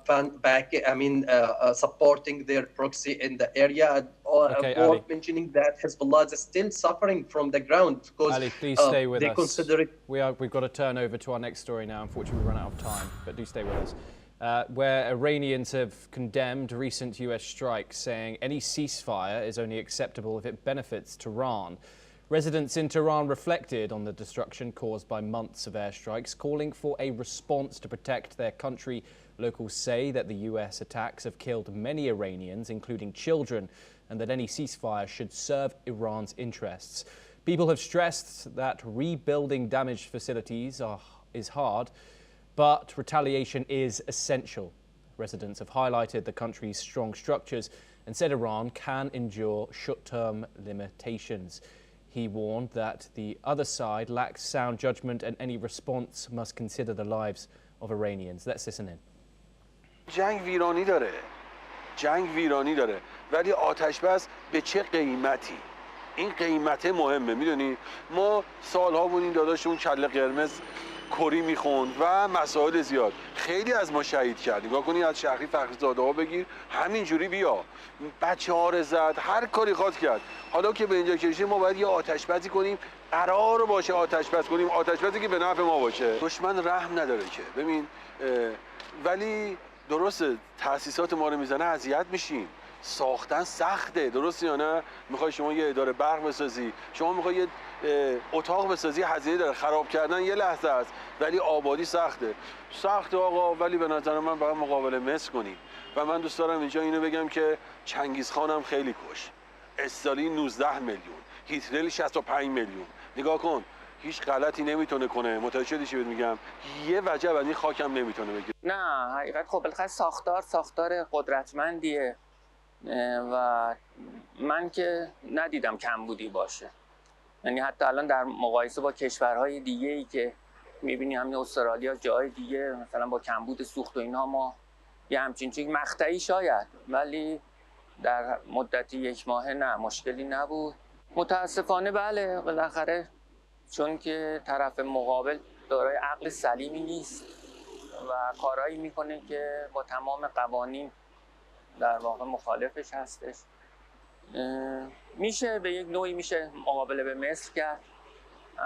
supporting their proxy in the area. Worth mentioning that Hezbollah is still suffering from the ground because Ali, please stay with they us. Consider it. We've got to turn over to our next story now. Unfortunately, we run out of time, but do stay with us. Where Iranians have condemned recent US strikes, saying any ceasefire is only acceptable if it benefits Tehran. Residents in Tehran reflected on the destruction caused by months of airstrikes, calling for a response to protect their country. Locals say that the US attacks have killed many Iranians, including children, and that any ceasefire should serve Iran's interests. People have stressed that rebuilding damaged facilities is hard, but retaliation is essential. Residents have highlighted the country's strong structures and said Iran can endure short-term limitations. He warned that the other side lacks sound judgment and any response must consider the lives of Iranians. Let's listen in. جنگ ویرانی داره ولی آتش بس به چه قیمتی؟ این قیمته مهمه. میدونی ما سالها بودیم داداشمون کله قرمز کری میخوند و مسائل زیاد. خیلی از ما شهید کردیم. نگاه کنی از شهری فخرزاده ها بگیر همینجوری بیا. بچه ها رو زد، هر کاری خواست کرد. حالا که به اینجا کشیدیم ما باید یه آتش بسی کنیم. قرار باشه آتش بس کنیم، آتش بسی که به نفع ما باشه. دشمن رحم نداره که. ببین ولی درسته تأسیسات ما رو میزنه اذیت میشیم. ساختن سخته، درسته یا نه؟ میخوای شما یه اداره برق بسازی، شما میخوای یه اتاق بسازی، هزینه داره. خراب کردن یه لحظه است ولی آبادی سخته آقا. ولی به نظر من باید مقابله مثل کنیم و من دوست دارم اینجا اینو بگم که چنگیز خان هم خیلی کش، استالین 19 میلیون، هیتلر 65 میلیون. نگاه کن، هیچ غلطی نمیتونه کنه. متوجه شدی چی بهت میگم؟ یه وجب از این خاکم نمیتونه بگیره. نه حقیقت خب بالاخره ساختار قدرتمندیه و من که ندیدم کمبودی باشه. یعنی حتی الان در مقایسه با کشورهای دیگه ای که میبینی همین استرالیا جای دیگه مثلا با کمبود سوخت و اینها ما یه همچین چیز مقطعی شاید، ولی در مدتی 1 ماهه نه مشکلی نبود. متاسفانه بله بالاخره چون که طرف مقابل دارای عقل سلیمی نیست و کارهایی میکنه که با تمام قوانین در واقع مخالفش هستش. میشه به یک نوعی میشه مقابله به مصر کرد،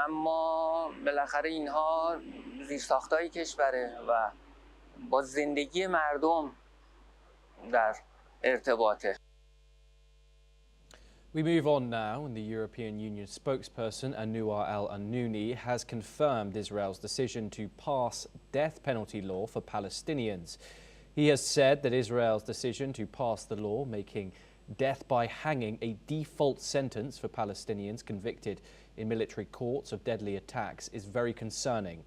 اما بالاخره اینها زیرساختای کشوره و با زندگی مردم در ارتباطه. We move on now, and the European Union spokesperson Anouar al-Anouni has confirmed Israel's decision to pass death penalty law for Palestinians. He has said that Israel's decision to pass the law making death by hanging a default sentence for Palestinians convicted in military courts of deadly attacks is very concerning.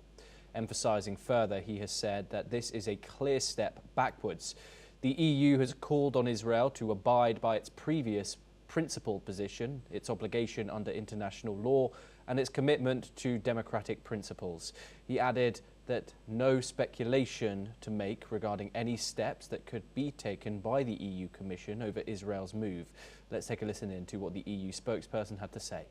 Emphasising further, he has said that this is a clear step backwards. The EU has called on Israel to abide by its previous principled position, its obligation under international law, and its commitment to democratic principles. He added that no speculation to make regarding any steps that could be taken by the EU Commission over Israel's move. Let's take a listen in to what the EU spokesperson had to say.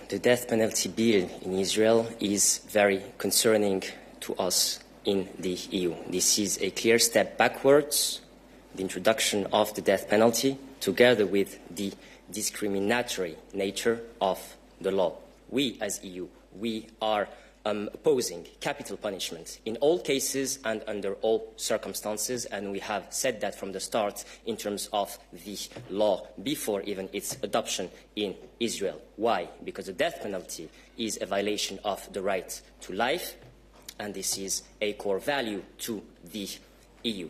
The death penalty bill in Israel is very concerning to us in the EU. This is a clear step backwards, the introduction of the death penalty, together with the discriminatory nature of the law. We as EU, we are opposing capital punishment in all cases and under all circumstances, and we have said that from the start in terms of the law before even its adoption in Israel. Why? Because the death penalty is a violation of the right to life, and this is a core value to the EU.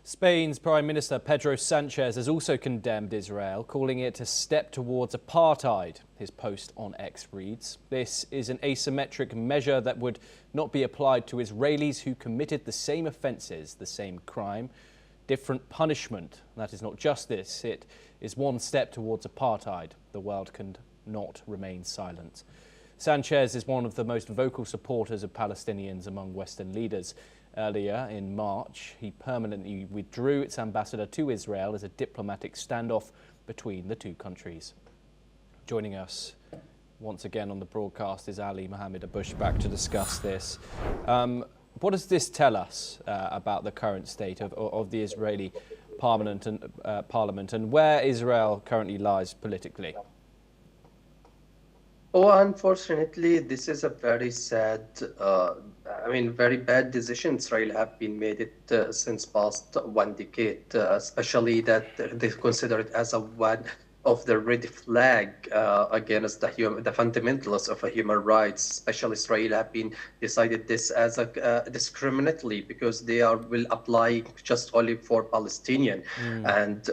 Spain's Prime Minister Pedro Sanchez has also condemned Israel, calling it a step towards apartheid. His post on X reads, "This is an asymmetric measure that would not be applied to Israelis who committed the same offences, the same crime, different punishment. That is not justice. It is one step towards apartheid. The world cannot remain silent." Sanchez is one of the most vocal supporters of Palestinians among Western leaders. Earlier in March, he permanently withdrew its ambassador to Israel as a diplomatic standoff between the two countries. Joining us once again on the broadcast is Ali Mohammed Abush, back to discuss this. What does this tell us about the current state of the Israeli parliament and where Israel currently lies politically? Oh, unfortunately, this is a very sad, very bad decision Israel have been made it since past 1 decade, especially that they consider it as one of the red flag against the fundamentalists of human rights. Especially Israel have been decided this as a discriminatory because they will apply just only for Palestinian. And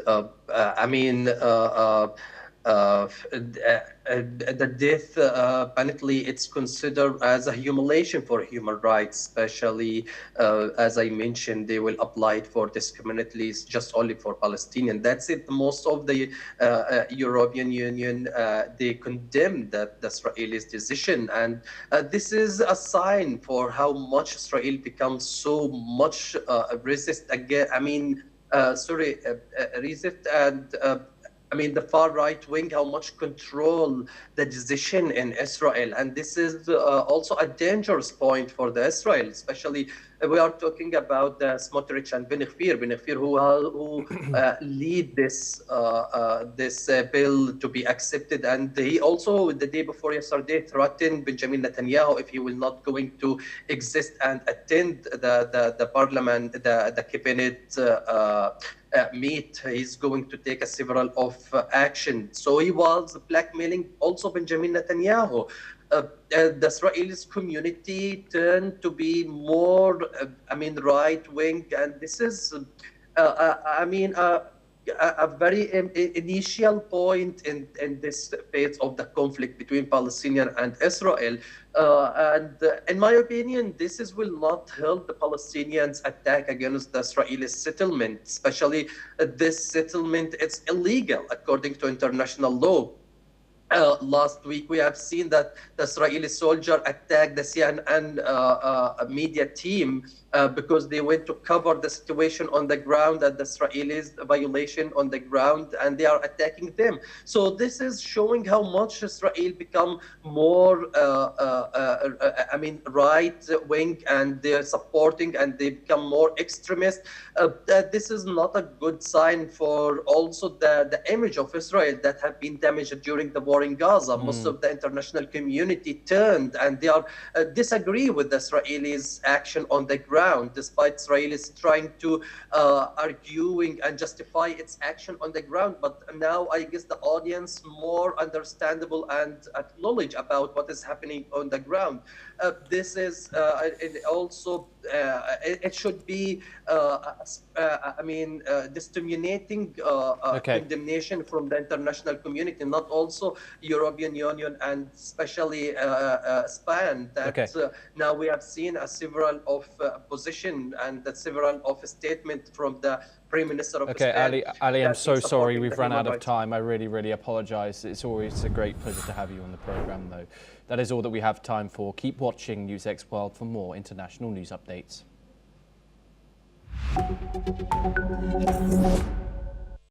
the death penalty, it's considered as a humiliation for human rights, especially as I mentioned, they will apply it for discriminatory just only for Palestinian. That's it. Most of the European Union, they condemn the Israeli's decision, and this is a sign for how much Israel becomes so much resist again. Resist and the far right wing, how much control the decision in Israel. And this is also a dangerous point for the Israel, especially we are talking about Smotrich and Ben Gvir who lead this bill to be accepted. And he also, the day before yesterday, threatened Benjamin Netanyahu if he will not going to exist and attend the parliament, the cabinet meet, he's going to take a several of action. So he was blackmailing also Benjamin Netanyahu. The Israeli community turned to be more, right wing, and this is, a very initial point in this phase of the conflict between Palestinian and Israel. In my opinion, will not help the Palestinians attack against the Israeli settlement, especially this settlement. It's illegal according to international law. Last week, we have seen that the Israeli soldier attacked the CNN media team because they went to cover the situation on the ground and the Israelis violation on the ground, and they are attacking them. So this is showing how much Israel become more, right wing, and they're supporting, and they become more extremist. This is not a good sign for also the image of Israel that have been damaged during the war in Gaza. Most of the international community turned, and they are disagree with the Israelis' action on the ground, despite Israelis trying to arguing and justify its action on the ground. But now I guess the audience more understandable and acknowledge about what is happening on the ground. This is also it should be discriminating condemnation from the international community, not also European Union and especially Spain. That now we have seen a several of position and several of statement from the Prime Minister of Spain. Ali, I'm so sorry we've run out of time. I really apologise. It's always a great pleasure to have you on the programme, though. That is all that we have time for. Keep watching NewsX World for more international news updates.